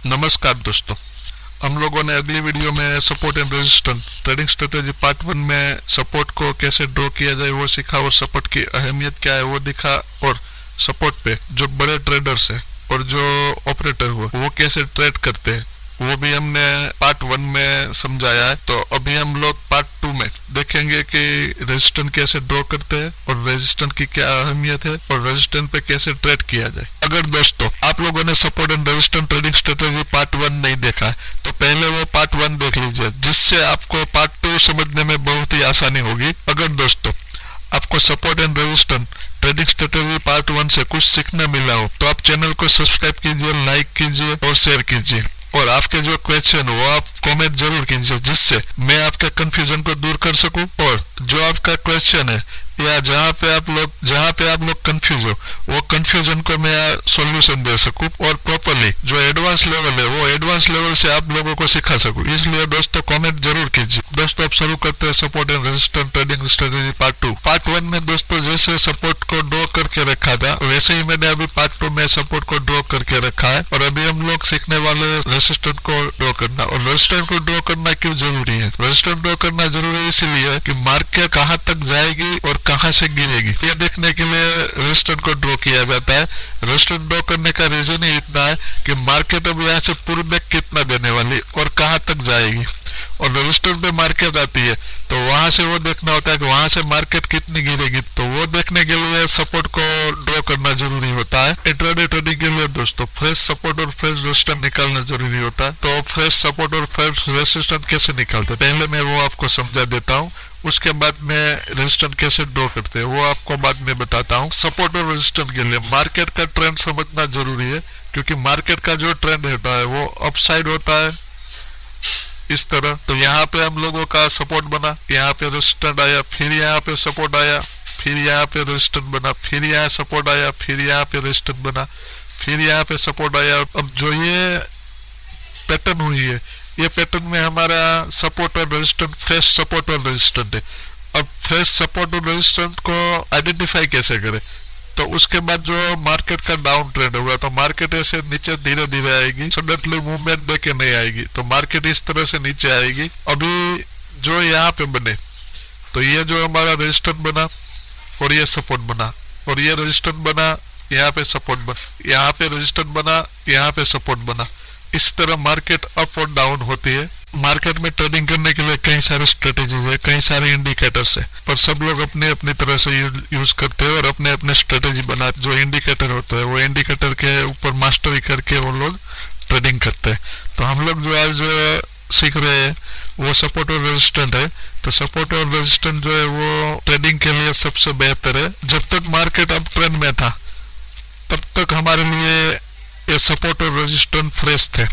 नमस्कार दोस्तों। हम लोगों ने अगली वीडियो में support and resistance trading strategy part 1 में सपोर्ट को कैसे ड्रॉ किया जाए वो सीखा और सपोर्ट की अहमियत क्या है वो दिखा, और सपोर्ट पे जो बड़े ट्रेडर्स है और जो ऑपरेटर हुआ वो कैसे ट्रेड करते हैं वो भी हमने पार्ट 1 में समझाया है। तो अभी हम लोग पार्ट 2 में देखेंगे कि रेजिस्टेंस कैसे ड्रॉ करते हैं और रेजिस्टेंस की क्या अहमियत है और रेजिस्टेंस पे कैसे ट्रेड किया जाए। अगर दोस्तों आप लोगों ने support and resistance trading strategy part 1 नहीं देखा है तो पहले वो पार्ट 1 देख लीजिए, जिससे आपको पार्ट 2 समझने में बहुत ही आसानी होगी। अगर दोस्तों आपको support and resistance trading strategy part 1 से कुछ सीखने मिला हो तो आप चैनल को सब्सक्राइब कीजिए, लाइक कीजिए और शेयर कीजिए, और आपके जो क्वेश्चन वो आप कमेंट जरूर कीजिए, जिससे मैं आपके कंफ्यूजन को दूर कर सकूं, और जो आपका क्वेश्चन है या जहाँ पे आप लोग कंफ्यूज हो वो कंफ्यूजन को मैं सॉल्यूशन दे सकूं, और प्रॉपरली जो एडवांस लेवल है वो एडवांस लेवल से आप लोगों को सिखा सकूं। इसलिए दोस्तों कमेंट जरूर कीजिए। दोस्तों अब शुरू करते हैं support and resistance trading strategy part 2। Part 1 में दोस्तों जैसे सपोर्ट को ड्रॉ करके रखा था वैसे ही मैंने अभी पार्ट 2 में सपोर्ट को ड्रॉ करके रखा है, और अभी हम लोग सीखने वाले रेजिस्टेंस को ड्रॉ करना। और रेजिस्टेंस को ड्रॉ करना क्यों जरूरी है? रेजिस्टेंस ड्रॉ करना जरूरी है इसलिए कि मार्केट कहाँ तक जाएगी और कहाँ से गिरेगी ये देखने के लिए रेजिस्टेंस को ड्रॉ किया जाता है। रेजिस्टेंस ड्रॉ करने का रीजन ही इतना है कि मार्केट अब यहाँ से पुल बैक कितना देने वाली और कहाँ तक जाएगी, और रेजिस्टेंस पे मार्केट आती है तो वहां से वो देखना होता है कि वहां से मार्केट कितनी गिरेगी। तो वो देखने के लिए सपोर्ट को ड्रॉ करना जरूरी होता है। इंट्राडे ट्रेडिंग के लिए दोस्तों फ्रेश सपोर्ट और फ्रेश रेजिस्टेंस निकालना जरूरी होता है। तो फ्रेश सपोर्ट और फ्रेश रेजिस्टेंस कैसे निकालते हैं पहले मैं वो आपको समझा देता हूँ, उसके बाद में रेजिस्टेंस कैसे ड्रॉ करते हैं वो आपको बाद में बताता हूँ। सपोर्ट और रेजिस्टेंस के लिए मार्केट का ट्रेंड समझना जरूरी है, क्योंकि मार्केट का जो ट्रेंड होता है वो अपसाइड होता है इस तरह। तो यहाँ पे हम लोगों का सपोर्ट बना, यहाँ पे रेजिस्टेंस आया, फिर यहाँ पे सपोर्ट आया, फिर यहाँ पे रेजिस्टेंस बना, फिर यहाँ सपोर्ट आया, फिर यहाँ पे रेजिस्टेंस बना, फिर यहाँ पे सपोर्ट आया। अब जो ये पैटर्न हुई है ये पैटर्न में हमारा सपोर्ट और रेजिस्टेंस फ्रेश सपोर्ट और रेजिस्टेंस है। अब फ्रेश सपोर्ट और रेजिस्टेंस को आइडेंटिफाई कैसे करें? तो उसके बाद जो मार्केट का डाउन ट्रेंड होगा तो मार्केट ऐसे नीचे धीरे धीरे आएगी, सडनली मूवमेंट देके नहीं आएगी, तो मार्केट इस तरह से नीचे आएगी। अभी जो यहाँ पे बने तो ये जो हमारा रेजिस्टेंस बना और ये सपोर्ट बना, और ये रेजिस्टेंस बना, यहाँ पे सपोर्ट बना, यहाँ पे रेजिस्टेंस बना, यहाँ पे सपोर्ट बना। इस तरह मार्केट अप और डाउन होती है। मार्केट में ट्रेडिंग करने के लिए कई सारे स्ट्रेटेजीज है, कई सारे इंडिकेटर्स है, पर सब लोग अपने अपनी तरह से यूज करते हैं और अपने अपने स्ट्रेटेजी बना। जो इंडिकेटर होता है वो इंडिकेटर के ऊपर मास्टरी करके वो लोग ट्रेडिंग करते हैं। तो हम लोग जो आज सीख रहे हैं वो सपोर्ट और रेजिस्टेंस है। तो सपोर्ट और रेजिस्टेंस जो है वो ट्रेडिंग के लिए सबसे बेहतर है। जब तक मार्केट अप ट्रेंड में था तब तक हमारे लिए ये सपोर्ट और रेजिस्टेंस फ्रेश थे,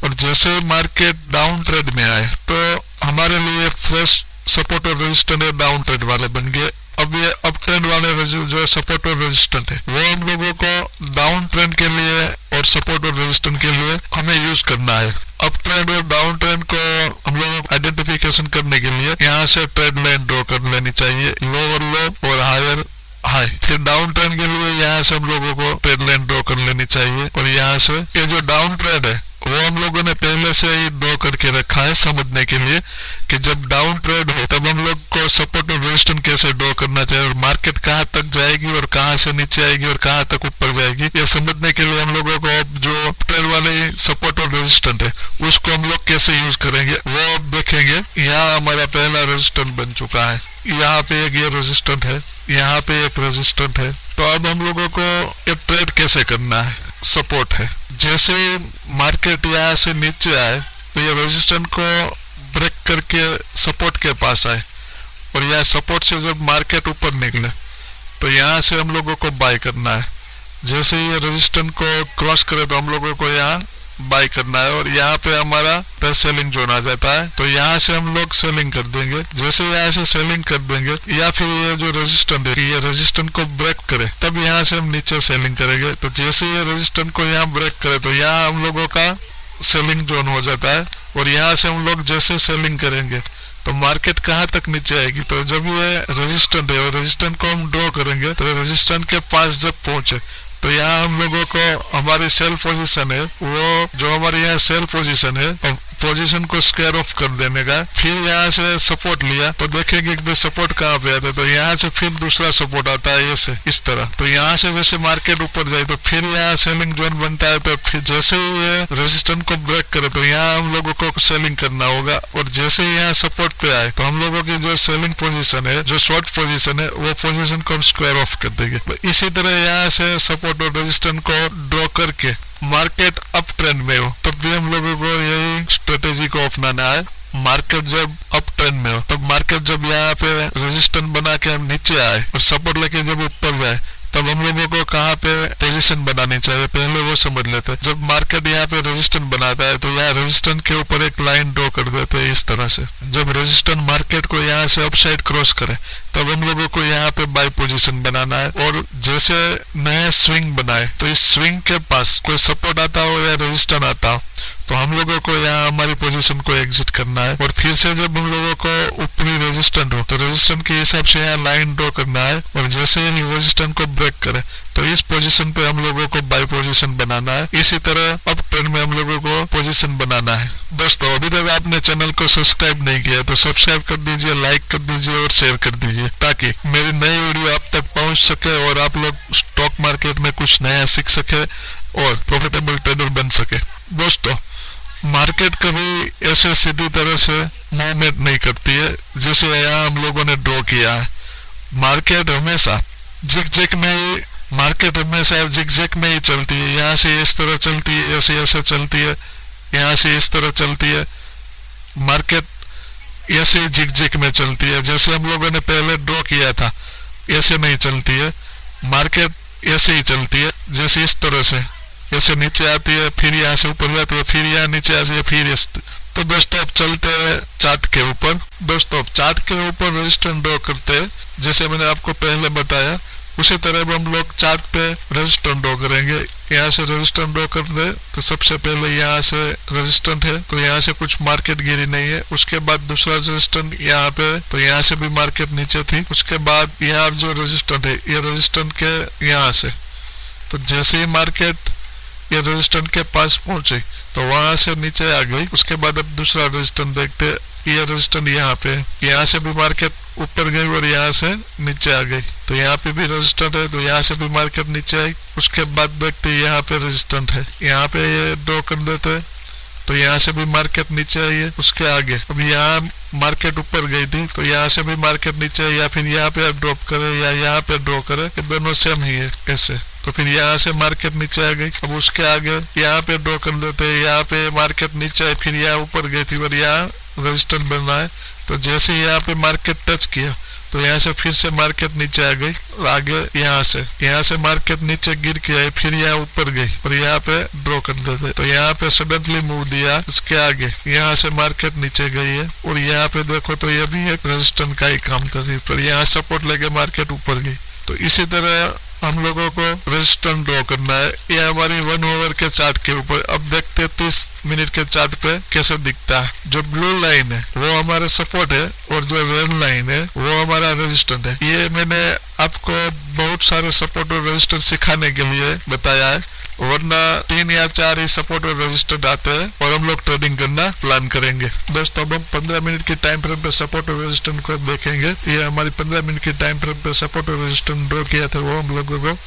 और जैसे मार्केट डाउन ट्रेंड में आए तो हमारे लिए फ्रेश सपोर्ट और रेजिस्टेंस डाउन ट्रेंड वाले बन गए। अब ये अप ट्रेंड वाले जो सपोर्ट और रेजिस्टेंस है वो हम लोगों को डाउन ट्रेंड के लिए और सपोर्ट और रेजिस्टेंस के लिए हमें यूज करना है। अप ट्रेंड और डाउन ट्रेंड को हम लोगों को आइडेंटिफिकेशन करने के लिए यहाँ से ट्रेंड लाइन ड्रॉ कर लेनी चाहिए, लोअर लो और हायर हाई। फिर डाउन ट्रेंड के लिए यहाँ से हम लोगों को ट्रेंड लाइन ड्रॉ कर लेनी चाहिए, और यहाँ से ये जो डाउन ट्रेंड है वो हम लोगों ने पहले से ही ड्रॉ करके रखा है समझने के लिए कि जब डाउन ट्रेंड हो तब हम लोग को सपोर्ट और रेजिस्टेंस कैसे ड्रॉ करना चाहिए, और मार्केट कहाँ तक जाएगी और कहाँ से नीचे आएगी और कहाँ तक ऊपर जाएगी ये समझने के लिए हम लोगों को जो ट्रेंड वाले सपोर्ट और रेजिस्टेंस है उसको हम लोग कैसे यूज करेंगे वो अब देखेंगे। यहाँ हमारा पहला रेजिस्टेंस बन चुका है, यहाँ पे एक ये रेजिस्टेंस है, यहाँ पे एक रेजिस्टेंस है। तो अब हम लोगों को ये ट्रेड कैसे करना है? सपोर्ट है, जैसे मार्केट यहाँ से नीचे आए तो ये रेजिस्टेंस को ब्रेक करके सपोर्ट के पास आए, और यहाँ सपोर्ट से जब मार्केट ऊपर निकले तो यहाँ से हम लोगों को बाय करना है। जैसे ये रेजिस्टेंस को क्रॉस करे तो हम लोगों को यहाँ बाय करना है, और यहाँ पे हमारा सेलिंग जोन आ जाता है तो यहाँ से हम लोग सेलिंग कर देंगे। जैसे यहाँ से सेलिंग कर देंगे या फिर ये जो रेजिस्टेंस है ये रेजिस्टेंस को ब्रेक करे तब यहाँ से हम नीचे सेलिंग करेंगे। तो जैसे ये रेजिस्टेंस को यहाँ ब्रेक करे तो यहाँ हम लोगों का सेलिंग जोन हो जाता है, और यहाँ से हम लोग जैसे सेलिंग करेंगे तो मार्केट कहाँ तक नीचे आएगी। तो जब ये रेजिस्टेंस है और रेजिस्टेंस को हम ड्रॉ करेंगे तो रेजिस्टेंस के पास जब पहुंचे तो यहाँ हम लोगों को हमारी सेल पोजीशन है, वो जो हमारी यहाँ सेल पोजीशन है, पोजीशन को स्क्वायर ऑफ कर देने का। फिर यहाँ से सपोर्ट लिया तो देखेंगे कि सपोर्ट कहाँ पे आता है, तो यहाँ से फिर दूसरा सपोर्ट आता है ऐसे इस तरह। तो यहाँ से वैसे मार्केट ऊपर जाए तो फिर यहाँ सेलिंग जोन बनता है, तो फिर जैसे ही ये रेजिस्टेंस को ब्रेक करे तो यहाँ हम लोगों को सेलिंग करना होगा, और जैसे ही यहाँ सपोर्ट पे आए तो हम लोगों की जो सेलिंग पोजीशन है, जो शॉर्ट पोजीशन है, वो पोजीशन को हम स्क्वायर ऑफ कर देंगे। तो इसी तरह यहाँ से सपोर्ट और रेजिस्टेंस को ड्रॉ करके मार्केट अप ट्रेंड में हो तब भी हम लोगों को यही स्ट्रेटेजी को अपनाना है। मार्केट जब अप ट्रेंड में हो तब मार्केट जब यहाँ पे रेजिस्टेंस बना के हम नीचे आए और सपोर्ट लेके जब ऊपर जाए तब हम लोगों को कहाँ पे पोजीशन बनानी चाहिए पहले वो समझ लेते हैं। जब मार्केट यहाँ पे रेजिस्टेंस बनाता है तो यहाँ रेजिस्टेंस के ऊपर एक लाइन ड्रॉ कर देते हैं इस तरह से। जब रेजिस्टेंस मार्केट को यहाँ से अपसाइड क्रॉस करे तब हम लोगों को यहाँ पे बाय पोजीशन बनाना है, और जैसे नया स्विंग बनाए तो इस स्विंग के पास कोई सपोर्ट आता हो या रेजिस्टेंस आता हो तो हम लोगों को यहाँ हमारी पोजीशन को एग्जिट करना है, और फिर से जब हम लोगों को ऊपरी रेजिस्टेंस हो तो रेजिस्टेंस के हिसाब से यहाँ लाइन ड्रॉ करना है, और जैसे ही रेजिस्टेंस को ब्रेक करे तो इस पोजीशन पे हम लोगों को बाय पोजीशन बनाना है। इसी तरह अप ट्रेंड में हम लोगों को पोजीशन बनाना है। दोस्तों अभी तक आपने चैनल को सब्सक्राइब नहीं किया तो सब्सक्राइब कर दीजिए, लाइक कर दीजिए और शेयर कर दीजिए ताकि मेरी नई वीडियो आप तक पहुंच सके और आप लोग स्टॉक मार्केट में कुछ नया सीख सके और प्रॉफिटेबल ट्रेडर बन सके। दोस्तों मार्केट कभी ऐसे सीधी तरह से मूवमेंट नहीं करती है जैसे यहाँ हम लोगों ने ड्रॉ किया है। मार्केट हमेशा जिग में ही चलती है। यहाँ से इस तरह चलती है, ऐसे चलती है, यहाँ से इस तरह चलती है। मार्केट ऐसे जिग में चलती है, जैसे हम लोगों ने पहले ड्रॉ किया था ऐसे नहीं चलती है। मार्केट ऐसे ही चलती है जैसे इस तरह से, ऐसे नीचे आती है, फिर यहाँ से ऊपर जाती है, फिर यहाँ नीचे आती है, फिर तो दोस्तों अब चलते हैं चार्ट के ऊपर। दोस्तों चार्ट के ऊपर रेजिस्टेंस ड्रॉ करते हैं जैसे मैंने आपको पहले बताया, उसी तरह हम लोग चार्ट पे रेजिस्टेंस ड्रॉ करेंगे। यहाँ से रेजिस्टेंस ड्रॉ कर दे तो सबसे पहले यहाँ से रेजिस्टेंस है तो यहाँ से कुछ मार्केट गिरी नहीं है, उसके बाद दूसरा रेजिस्टेंस यहाँ पे तो यहाँ से भी मार्केट नीचे थी, उसके बाद यहाँ जो रेजिस्टेंस है ये रेजिस्टेंस के यहाँ से, तो जैसे ही मार्केट ये रेजिस्टेंस के पास पहुंचे तो वहां से नीचे आ गई। उसके बाद अब दूसरा रेजिस्टेंस देखते, ये रेजिस्टेंस यहाँ पे, यहाँ से भी मार्केट ऊपर गई और यहाँ से नीचे आ गई, तो यहाँ पे भी रेजिस्टेंस है तो यहाँ से भी मार्केट नीचे आई। उसके बाद देखते यहाँ पे रेजिस्टेंस है, यहाँ पे ये ड्रॉ कर देते तो यहाँ से भी मार्केट नीचे आई है। उसके आगे अब यहाँ मार्केट ऊपर गई थी तो यहाँ से भी मार्केट नीचे आई, या फिर यहाँ पे ड्रॉप करे या यहाँ पे ड्रॉ करे, दोनों सेम ही है ऐसे, तो फिर यहाँ से मार्केट नीचे आ गई। अब उसके आगे यहाँ पे ड्रॉ कर देते हैं, यहाँ पे मार्केट नीचे आई, फिर यहाँ ऊपर गई थी और यहाँ रेजिस्टेंस बन रहा है, तो जैसे यहाँ पे मार्केट टच किया तो यहाँ से फिर से मार्केट नीचे आ गई, और आगे यहाँ से मार्केट नीचे गिर के आई, फिर यहाँ ऊपर गई और यहाँ पे ड्रॉ कर देते तो यहाँ पे सडनली मूव दिया। इसके आगे यहाँ से मार्केट नीचे गई है और यहाँ पे देखो तो ये भी एक रेजिस्टेंस का ही काम कर रही है, पर यहाँ सपोर्ट लेके मार्केट ऊपर गई। तो इसी तरह हम लोगों को रेजिस्टेंस ड्रॉ करना है। ये हमारी 1 आवर के चार्ट के ऊपर। अब देखते हैं 30 मिनट के चार्ट पे कैसे दिखता है। जो ब्लू लाइन है वो हमारा सपोर्ट है और जो रेड लाइन है वो हमारा रेजिस्टेंस है। ये मैंने आपको बहुत सारे सपोर्ट और रेजिस्टेंस सिखाने के लिए बताया है, वरना 3 या 4 ही सपोर्ट और रेजिस्टेंस आते हैं और हम लोग ट्रेडिंग करना प्लान करेंगे। दोस्तों अब हम 15 मिनट की टाइम फ्रेम पे सपोर्ट और रेजिस्टेंस को देखेंगे। ये हमारी 15 मिनट की टाइम फ्रेम पे सपोर्ट और रेजिस्टेंस ड्रॉ किया था वो हम लोगों को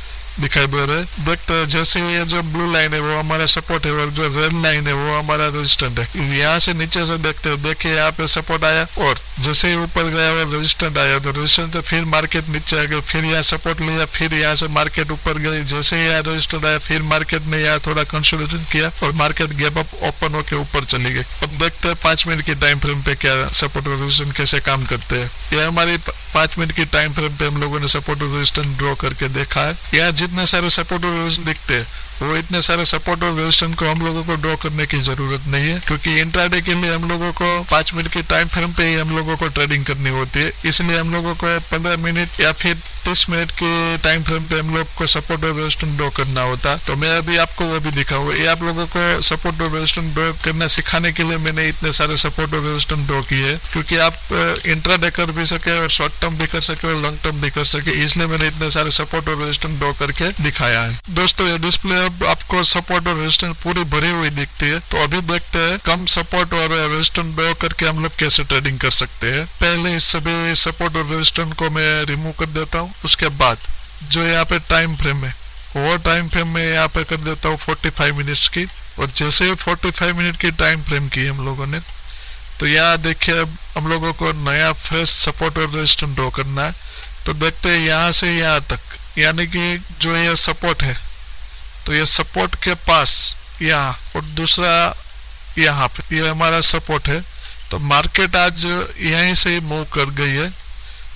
दिखाई दे रहा है। देखते हैं जैसे ये जो ब्लू लाइन है वो हमारा सपोर्ट है और जो रेड लाइन है वो हमारा रेजिस्टेंस है। यहाँ से नीचे से देखते हो, देखिए यहाँ पे सपोर्ट आया और जैसे ही ऊपर गया और रेजिस्टेंस आया तो रेजिस्टेंस तो फिर मार्केट नीचे आ गया, फिर यहाँ सपोर्ट लिया, फिर यहाँ से मार्केट ऊपर गई। जैसे ही यहाँ रेजिस्टेंस आया फिर मार्केट ने यहाँ थोड़ा कंसोलिडेशन किया और मार्केट गैप अप ओपन होकर ऊपर चली गई। अब देखते हैं 5 मिनट की टाइम फ्रेम पे क्या सपोर्ट और रेजिस्टेंस कैसे काम करते हैं। यह हमारी 5 मिनट की टाइम फ्रेम पे हम लोगों ने सपोर्ट और रेजिस्टेंस ड्रॉ करके देखा है। यहाँ जितने सारे सपोर्ट और रेजिस्टेंस दिखते हैं वो इतने सारे सपोर्ट और रेजिस्टेंस को हम लोगों को ड्रॉ करने की जरूरत नहीं है, क्योंकि इंट्राडे के लिए हम लोगों को 5 मिनट की टाइम फ्रेम पे ही हम लोगों को ट्रेडिंग करनी होती है। इसलिए हम लोगों को 15 मिनट या फिर 30 मिनट की टाइम फ्रेम पे हम लोग को सपोर्ट और रेजिस्टेंस ड्रॉ करना होता। तो मैं अभी आपको वो भी दिखाऊंगा। ये आप लोगों को सपोर्ट और रेजिस्टेंस ड्रॉ करना सिखाने के लिए मैंने इतने सारे सपोर्ट और रेजिस्टेंस ड्रॉ किए, क्योंकि आप इंट्राडे कर भी सके और शॉर्ट टर्म भी कर सके और लॉन्ग टर्म भी कर सके, इसलिए मैंने इतने सारे सपोर्ट और रेजिस्टेंस ड्रॉ करके दिखाया है। दोस्तों ये डिस्प्ले अब आपको सपोर्ट और रेजिस्टेंस पूरी भरी हुई दिखती है। तो अभी देखते हैं कम सपोर्ट और रेजिस्टेंस ड्रॉ करके हम लोग कैसे ट्रेडिंग कर सकते हैं। पहले इस सभी सपोर्ट और रेजिस्टेंस को मैं रिमूव कर देता हूँ। उसके बाद जो यहाँ पे टाइम फ्रेम है वो टाइम फ्रेम में यहाँ पे कर देता हूँ 45 मिनट्स की। और जैसे 45 मिनट की टाइम फ्रेम की हम लोगों ने, तो यहाँ देखिए अब हम लोगों को नया फ्रेश सपोर्ट और रेजिस्टेंस ड्रॉ करना है। तो देखते हैं यहाँ से यहाँ तक, यानी कि जो ये सपोर्ट है तो ये सपोर्ट के पास यहाँ और दूसरा यहाँ पे ये हमारा सपोर्ट है। तो मार्केट आज यहीं से मूव कर गई है।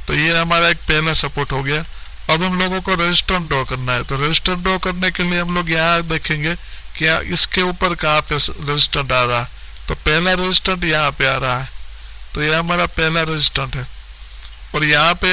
तो ये हमारा एक पहला सपोर्ट हो गया। अब हम लोगों को रेजिस्टेंस ड्रॉ करना है। तो रेजिस्टेंस ड्रॉ करने के लिए हम लोग यहाँ देखेंगे क्या इसके ऊपर कहाँ पे रेजिस्टेंस आ रहा है। तो पहला रेजिस्टेंस यहाँ पे आ रहा है। तो यह हमारा पहला रेजिस्टेंस है। और यहाँ पे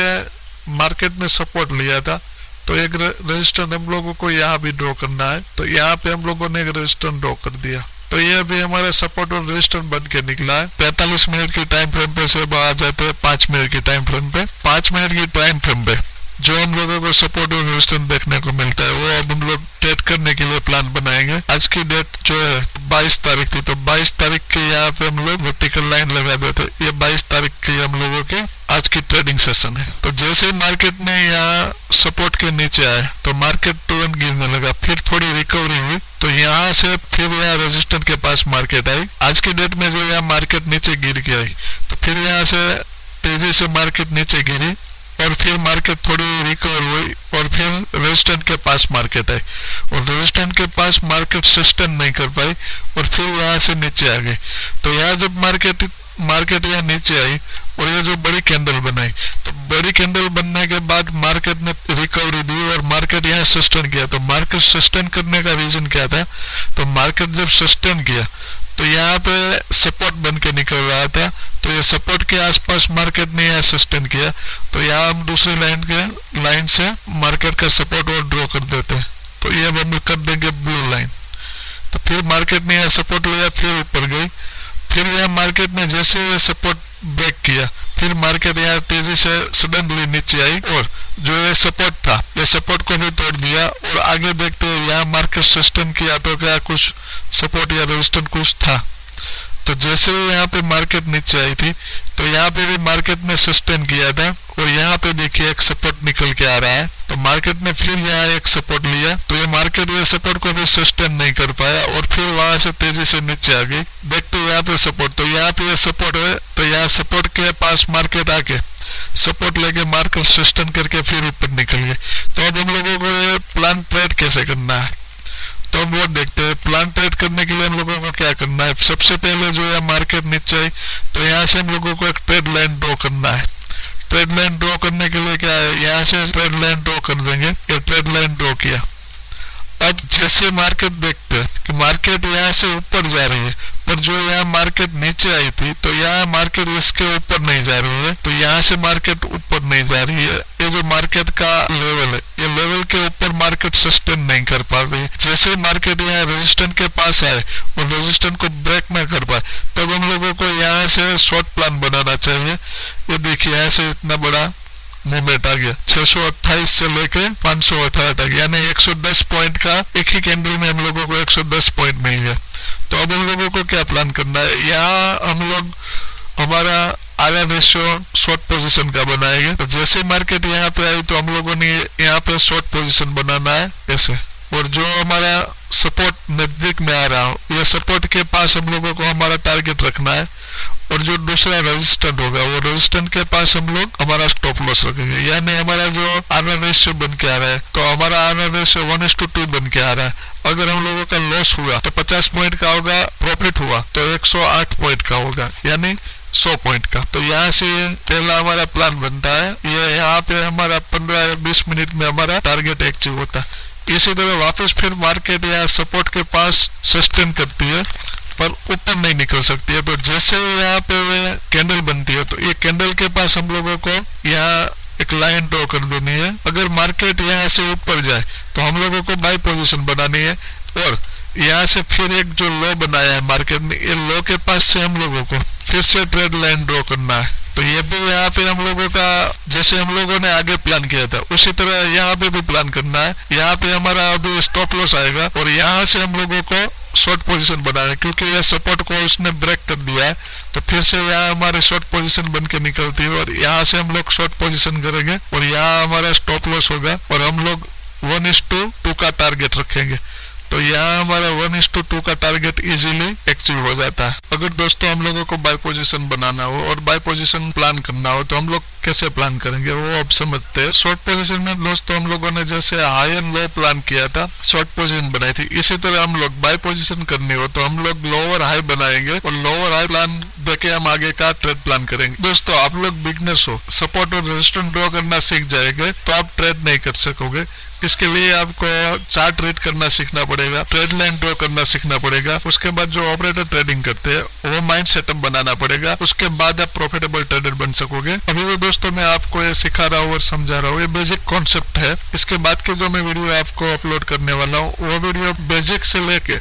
मार्केट ने सपोर्ट लिया था, तो एक रेजिस्टेंस हम लोगों को यहाँ भी ड्रॉ करना है। तो यहाँ पे हम लोगों ने एक रेजिस्टेंस ड्रॉ कर दिया। तो ये अभी हमारा सपोर्ट और रेजिस्टेंस बन के निकला है। 45 मिनट की टाइम फ्रेम पे से आ जाते हैं 5 मिनट की टाइम फ्रेम पे। 5 मिनट की टाइम फ्रेम पे जो हम लोगों को सपोर्ट और रेजिस्टेंस देखने को मिलता है वो अब हम लोग ट्रेड करने के लिए प्लान बनाएंगे। आज की डेट जो है 22 तारीख थी। तो 22 तारीख के यहाँ पे हम लोग वर्टिकल लाइन लगा देते। ये 22 तारीख की हम लोगों के आज की ट्रेडिंग सेशन है। तो जैसे मार्केट ने यहाँ सपोर्ट के नीचे आए तो मार्केट तुरंत गिरने लगा, फिर थोड़ी रिकवरी हुई। तो यहाँ से फिर यहाँ रेजिस्टेंस के पास मार्केट आई। आज की डेट में जो यहाँ मार्केट नीचे गिर के आई, तो फिर यहाँ से तेजी से मार्केट नीचे गिरी और फिर मार्केट थोड़ी रिकवर हुई और फिर रेजिस्टेंस के पास मार्केट आई। और रेजिस्टेंस के पास मार्केट सस्टेन नहीं कर पाई और फिर यहाँ से नीचे आ गई। तो यहाँ जब मार्केट यहाँ नीचे आई और ये जो बड़ी कैंडल बनाई, तो बड़ी कैंडल बनने के बाद मार्केट ने रिकवरी दी और मार्केट यहाँ सस्टेन किया। तो मार्केट सस्टेन करने का रीजन क्या था? तो मार्केट जब सस्टेन किया तो यहाँ पे सपोर्ट बन के निकल रहा था। तो ये सपोर्ट के आसपास मार्केट ने यहाँ सस्टेन किया। तो यहाँ हम दूसरी लाइन से मार्केट का सपोर्ट और ड्रॉ कर देते हैं। तो ये हम कर देंगे ब्लू लाइन। तो फिर मार्केट ने यहाँ सपोर्ट लिया, फिर ऊपर गई। फिर यहाँ मार्केट ने जैसे ये सपोर्ट ब्रेक किया, फिर मार्केट यहाँ तेजी से सडनली नीचे आई और जो ये सपोर्ट था ये सपोर्ट को भी तोड़ दिया। और आगे देखते हैं यहाँ मार्केट सस्टेन किया तो क्या कुछ सपोर्ट या रेजिस्टेंस कुछ था। तो जैसे यहाँ पे मार्केट नीचे आई थी तो यहाँ पे भी मार्केट ने सस्टेन किया था और यहाँ पे देखिए एक सपोर्ट निकल के आ रहा है। तो मार्केट ने फिर यहाँ एक सपोर्ट लिया, तो ये मार्केट ये सपोर्ट को भी सस्टेन नहीं कर पाया और फिर वहां से तेजी से नीचे आ गई। देखते हैं यहाँ पे सपोर्ट, तो यहाँ पे ये सपोर्ट है। तो यहाँ सपोर्ट के पास मार्केट आके सपोर्ट लेके मार्केट सस्टेन करके फिर ऊपर निकल गए। तो अब हम लोगों को ये प्लान ट्रेड कैसे करना है तो हम वो देखते हैं। प्लान ट्रेड करने के लिए हम लोगों को क्या करना है, सबसे पहले जो है मार्केट नीचे आई तो यहाँ से हम लोगों को एक ट्रेड लाइन ड्रॉ करना है। ट्रेड लाइन ड्रॉ करने के लिए क्या है, यहाँ से ट्रेड लाइन ड्रॉ कर देंगे। ये ट्रेड लाइन ड्रॉ किया। अब जैसे मार्केट देखते हैं कि मार्केट यहाँ से ऊपर जा रही है, पर जो यहाँ मार्केट नीचे आई थी तो यहाँ मार्केट इसके ऊपर नहीं जा रही है। तो यहाँ से मार्केट ऊपर नहीं जा रही है। ये जो मार्केट का लेवल है, ये लेवल के ऊपर मार्केट सस्टेन नहीं कर पा रही है। जैसे मार्केट यहाँ रेजिस्टेंस के पास आए और रेजिस्टेंस को ब्रेक ना कर पाए, तब हम लोगों को यहाँ से शॉर्ट प्लान बनाना चाहिए। ये देखिए यहाँ से इतना बड़ा मूवमेंट आ गया, 628 से लेके 518 तक, यानी 110 पॉइंट का एक ही कैंडल में हम लोगों को 110 पॉइंट मिल गया। तो अब हम लोगों को क्या प्लान करना है, यहाँ हम लोग हमारा आर रेशियो शॉर्ट पोजीशन का बनाएंगे। तो जैसे मार्केट यहाँ पे आई तो हम लोगों ने यहाँ पे शॉर्ट पोजीशन बनाना है ऐसे। और जो हमारा सपोर्ट नजदीक में आ रहा हो, ये सपोर्ट के पास हम लोगों को हमारा टारगेट रखना है। और जो दूसरा रेजिस्टेंट होगा वो रेजिस्टेंट के पास हम लोग हमारा स्टॉप लॉस रखेंगे। यानी हमारा जो आर रेशियो बन के आ रहा है, तो हमारा आर रेशियो 1:2 बन के आ रहा है। अगर हम लोगों का लॉस हुआ तो 50 पॉइंट का होगा, प्रॉफिट हुआ तो 108 पॉइंट का होगा, यानी 100 पॉइंट का। तो यहाँ से पहला हमारा प्लान बनता है। ये यहाँ पे हमारा 15-20 मिनट में हमारा टारगेट अचीव होता है। इसी तरह वापस फिर मार्केट यहाँ सपोर्ट के पास सस्टेन करती है पर ऊपर नहीं निकल सकती है। तो जैसे यहाँ पे कैंडल बनती है तो ये कैंडल के पास हम लोगों को यहाँ एक लाइन ड्रॉ कर देनी है। अगर मार्केट यहाँ से ऊपर जाए तो हम लोगों को बाय पोजीशन बनानी है। और यहाँ से फिर एक जो लो बनाया है मार्केट ने, ये लो के पास से हम लोगों को फिर से ट्रेड लाइन ड्रॉ करना है। तो ये भी यहाँ पे हम लोगों का जैसे हम लोगों ने आगे प्लान किया था उसी तरह यहाँ पे भी प्लान करना है। यहाँ पे हमारा अभी स्टॉप लॉस आएगा और यहाँ से हम लोगों को शॉर्ट पोजीशन बनाना है, क्योंकि ये सपोर्ट को उसने ब्रेक कर दिया है तो फिर से यहाँ हमारी शॉर्ट पोजीशन बन के निकलती है और यहाँ से हम लोग शॉर्ट पोजीशन करेंगे और यहाँ हमारा स्टॉप लॉस होगा और हम लोग 1:2 का टारगेट रखेंगे। तो यहाँ हमारा 1:2 का टारगेट इजीली अचीव हो जाता है। अगर दोस्तों हम लोगों को बाय पोजीशन बनाना हो और बाय पोजीशन प्लान करना हो तो हम लोग कैसे प्लान करेंगे वो अब समझते हैं। शॉर्ट पोजीशन में दोस्तों हम लोगों ने जैसे हाई एंड लो प्लान किया था, शॉर्ट पोजीशन बनाई थी, इसी तरह हम लोग बाय पोजीशन करनी हो तो हम लोग लोअर हाई बनाएंगे और लोअर हाई प्लान देके हम आगे का ट्रेड प्लान करेंगे। दोस्तों आप लोग बिगनर्स हो, सपोर्ट और रेजिस्टेंस ड्रॉ करना सीख जाएंगे तो आप ट्रेड नहीं कर सकोगे। इसके लिए आपको चार्ट रीड करना सीखना पड़ेगा, ट्रेड लाइन ड्रॉ करना सीखना पड़ेगा, उसके बाद जो ऑपरेटर ट्रेडिंग करते हैं वो माइंड सेटअप बनाना पड़ेगा, उसके बाद आप प्रॉफिटेबल ट्रेडर बन सकोगे। अभी वो दोस्तों मैं आपको ये सिखा रहा हूँ और समझा रहा हूँ, ये बेसिक कॉन्सेप्ट है। इसके बाद के जो मैं वीडियो आपको अपलोड करने वाला हूँ वो वीडियो बेसिक से लेके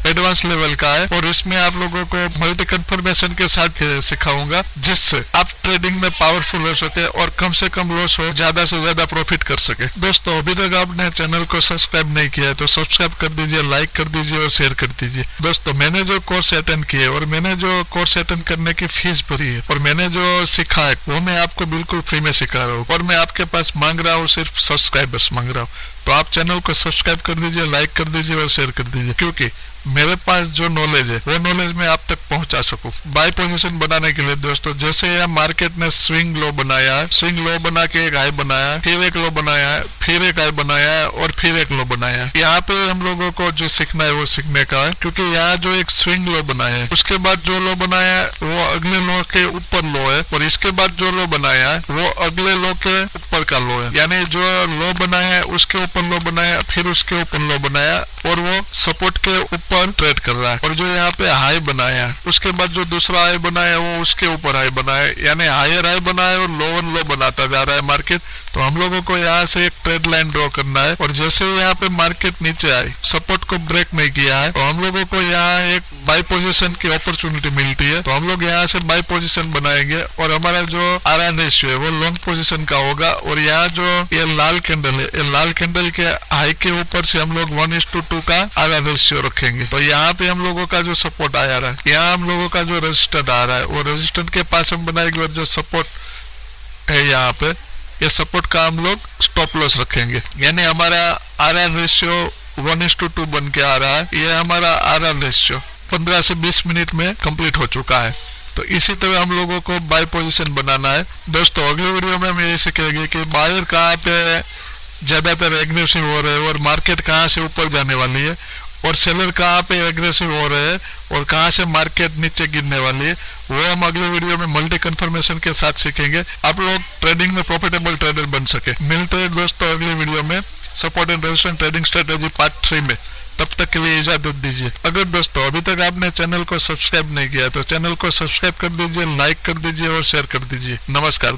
एडवांस लेवल का है और इसमें आप लोगों को मल्टी कन्फर्मेशन के साथ सिखाऊंगा जिससे आप ट्रेडिंग में पावरफुल हो सके और कम से कम लॉस हो, ज्यादा से ज्यादा प्रॉफिट कर सके। दोस्तों अभी तक आपने चैनल को सब्सक्राइब नहीं किया है तो सब्सक्राइब कर दीजिए, लाइक कर दीजिए और शेयर कर दीजिए। दोस्तों मैंने जो कोर्स अटेंड किए और मैंने जो कोर्स अटेंड करने की फीस भरी है और मैंने जो सीखा है वो मैं आपको बिल्कुल फ्री में सिखा रहा हूँ और मैं आपके पास मांग रहा हूँ सिर्फ सब्सक्राइबर्स मांग रहा हूँ। तो आप चैनल को सब्सक्राइब कर दीजिए, लाइक कर दीजिए और शेयर कर दीजिए, क्योंकि मेरे पास जो नॉलेज है वो नॉलेज मैं आप तक पहुंचा सकूं। बाय पोजीशन बनाने के लिए दोस्तों जैसे यहाँ मार्केट ने स्विंग लो बनाया है, स्विंग लो बना के एक हाई बनाया है, फिर एक लो बनाया है, फिर एक हाई बनाया है और फिर एक लो बनाया है। यहाँ पे हम लोगों को जो सीखना है वो सीखने का है, क्योंकि यहाँ जो एक स्विंग लो बनाया है उसके बाद जो लो बनाया है वो अगले लो के ऊपर लो है और इसके बाद जो लो बनाया है वो अगले लो के ऊपर का लो है, यानी जो लो बनाया है उसके ऊपर लो बनाया, फिर उसके ऊपर लो बनाया और वो सपोर्ट के ऊपर ट्रेड कर रहा है। और जो यहाँ पे हाई बनाया है उसके बाद जो दूसरा हाई बनाया वो उसके ऊपर हाई बनाया, यानी हायर हाई बनाया और लोअर लो बनाता जा रहा है मार्केट। तो हम लोगों को यहाँ से एक ट्रेड लाइन ड्रॉ करना है और जैसे यहाँ पे मार्केट नीचे आई, सपोर्ट को ब्रेक नहीं किया है, तो हम लोगों को यहाँ एक बाय पोजीशन की अपॉर्चुनिटी मिलती है। तो हम लोग यहाँ से बाय पोजीशन बनाएंगे और हमारा जो आर रेशियो है वो लॉन्ग पोजीशन का होगा और यहाँ जो ये लाल कैंडल है, ये लाल कैंडल के हाई के ऊपर से हम लोग 1:2 का आर रेशियो रखेंगे। तो यहाँ पे हम लोगों का जो सपोर्ट आ रहा है, यहाँ हम लोगों का जो रेजिस्टेंस आ रहा है वो रेजिस्टेंस के पास हम बनाएंगे और जो सपोर्ट है यहाँ पे ये सपोर्ट का हम लोग स्टॉप लॉस रखेंगे, यानी हमारा आर रेशियो 1:2 बन के आ रहा है। ये हमारा आर रेशियो 15 से 20 मिनट में कंप्लीट हो चुका है। तो इसी तरह हम लोगों को बाय पोजीशन बनाना है। दोस्तों अगले वीडियो में हम ये सीखेंगे कि बायर कहाँ पे ज्यादातर एग्रेसिव हो रहे हैं और मार्केट कहाँ से ऊपर जाने वाली है और सेलर कहाँ पे एग्रेसिव हो रहे हैं और कहाँ से मार्केट नीचे गिरने वाली है, वो हम अगले वीडियो में मल्टी कन्फर्मेशन के साथ सीखेंगे। आप लोग ट्रेडिंग में प्रॉफिटेबल ट्रेडर बन सके। मिलते हैं दोस्तों अगले वीडियो में support and resistance trading strategy part 3 में। तब तक के लिए इजाजत दीजिए। अगर दोस्तों अभी तक आपने चैनल को सब्सक्राइब नहीं किया तो चैनल को सब्सक्राइब कर दीजिए, लाइक कर दीजिए और शेयर कर दीजिए। नमस्कार।